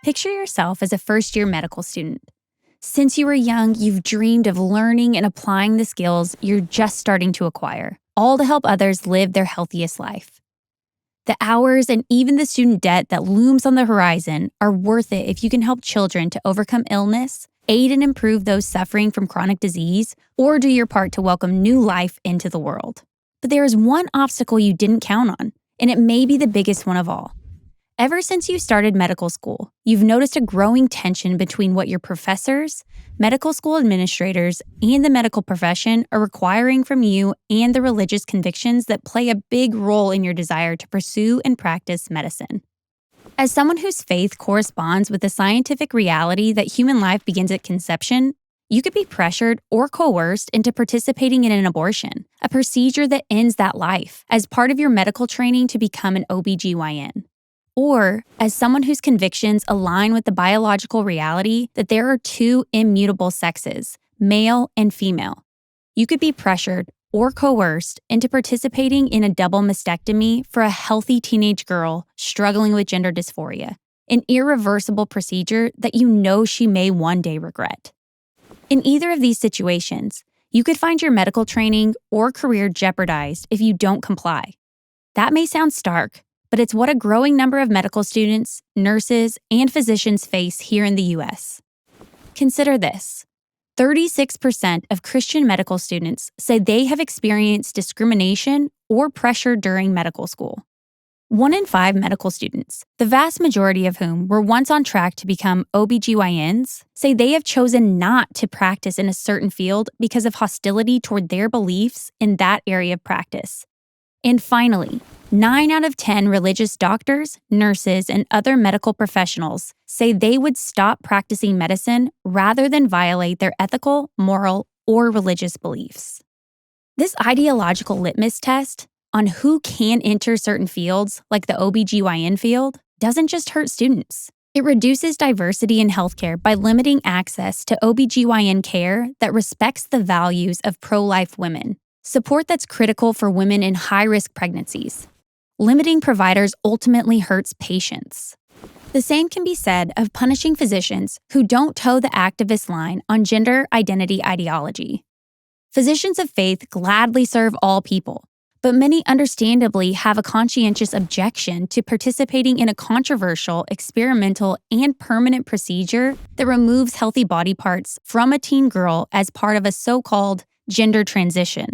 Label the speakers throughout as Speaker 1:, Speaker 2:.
Speaker 1: Picture yourself as a first-year medical student. Since you were young, you've dreamed of learning and applying the skills you're just starting to acquire, all to help others live their healthiest life. The hours and even the student debt that looms on the horizon are worth it if you can help children to overcome illness, aid and improve those suffering from chronic disease, or do your part to welcome new life into the world. But there is one obstacle you didn't count on, and it may be the biggest one of all. Ever since you started medical school, you've noticed a growing tension between what your professors, medical school administrators, and the medical profession are requiring from you and the religious convictions that play a big role in your desire to pursue and practice medicine. As someone whose faith corresponds with the scientific reality that human life begins at conception, you could be pressured or coerced into participating in an abortion, a procedure that ends that life, as part of your medical training to become an OBGYN. Or as someone whose convictions align with the biological reality that there are two immutable sexes, male and female. You could be pressured or coerced into participating in a double mastectomy for a healthy teenage girl struggling with gender dysphoria, an irreversible procedure that you know she may one day regret. In either of these situations, you could find your medical training or career jeopardized if you don't comply. That may sound stark, but it's what a growing number of medical students, nurses, and physicians face here in the U.S. Consider this. 36% of Christian medical students say they have experienced discrimination or pressure during medical school. 1 in 5 medical students, the vast majority of whom were once on track to become OBGYNs, say they have chosen not to practice in a certain field because of hostility toward their beliefs in that area of practice. And finally, 9 out of 10 religious doctors, nurses, and other medical professionals say they would stop practicing medicine rather than violate their ethical, moral, or religious beliefs. This ideological litmus test on who can enter certain fields, like the OBGYN field, doesn't just hurt students. It reduces diversity in healthcare by limiting access to OBGYN care that respects the values of pro-life women, support that's critical for women in high-risk pregnancies. Limiting providers ultimately hurts patients. The same can be said of punishing physicians who don't toe the activist line on gender identity ideology. Physicians of faith gladly serve all people, but many understandably have a conscientious objection to participating in a controversial, experimental, and permanent procedure that removes healthy body parts from a teen girl as part of a so-called gender transition.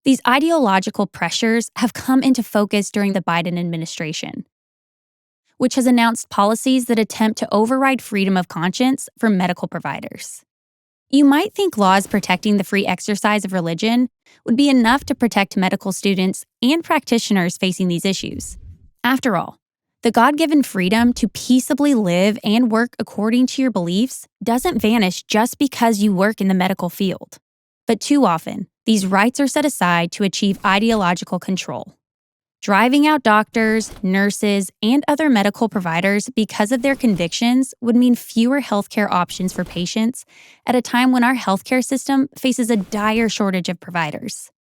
Speaker 1: These ideological pressures have come into focus during the Biden administration, which has announced policies that attempt to override freedom of conscience for medical providers. You might think laws protecting the free exercise of religion would be enough to protect medical students and practitioners facing these issues. After all, the God-given freedom to peaceably live and work according to your beliefs doesn't vanish just because you work in the medical field. But too often, these rights are set aside to achieve ideological control. Driving out doctors, nurses, and other medical providers because of their convictions would mean fewer healthcare options for patients at a time when our healthcare system faces a dire shortage of providers.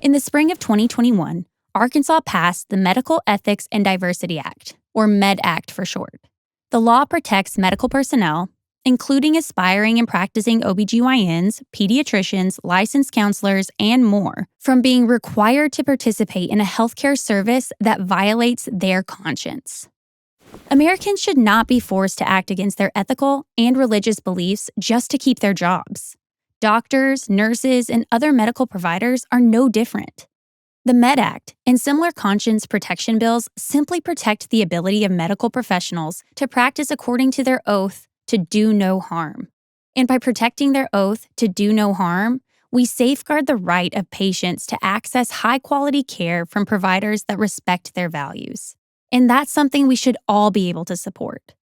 Speaker 1: In the spring of 2021, Arkansas passed the Medical Ethics and Diversity Act, or MED-Act for short. The law protects medical personnel, including aspiring and practicing OBGYNs, pediatricians, licensed counselors, and more, from being required to participate in a healthcare service that violates their conscience. Americans should not be forced to act against their ethical and religious beliefs just to keep their jobs. Doctors, nurses, and other medical providers are no different. The MED-Act and similar conscience protection bills simply protect the ability of medical professionals to practice according to their oath to do no harm. And by protecting their oath to do no harm, we safeguard the right of patients to access high-quality care from providers that respect their values. And that's something we should all be able to support.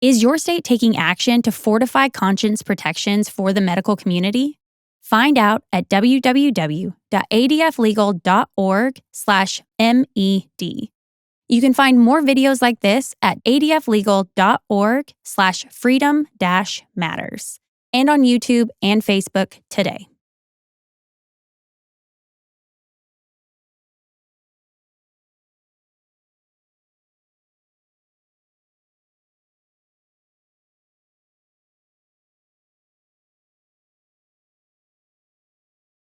Speaker 1: Is your state taking action to fortify conscience protections for the medical community? Find out at www.adflegal.org/med. You can find more videos like this at adflegal.org/freedom-matters and on YouTube and Facebook today.